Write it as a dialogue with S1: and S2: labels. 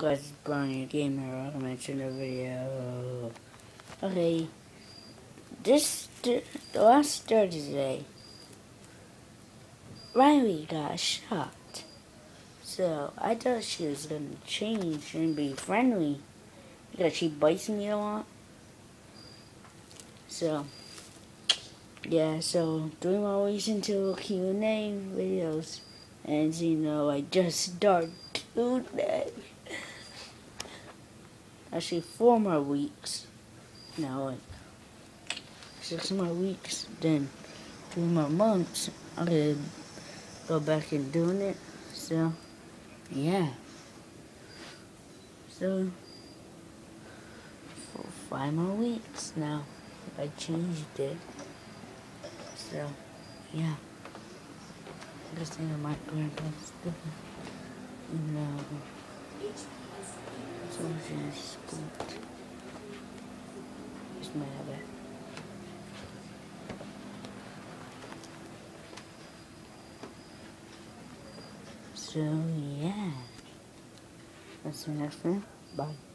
S1: Guys, it's Brownie Gamer. I mentioned the video. Okay, the last Thursday, Riley got shot. So I thought she was gonna change and be friendly because she bites me a lot. So yeah, so doing my recent Q&A videos, and I just started today. Actually, 4 more weeks. Now, like 6 more weeks, then 3 more months. I could go back and doing it. So, yeah. So, for 5 more weeks now, I changed it. So, yeah. I just think my grandpa's different. So she's good. It's my habit. So, yeah. That's the next one. Bye.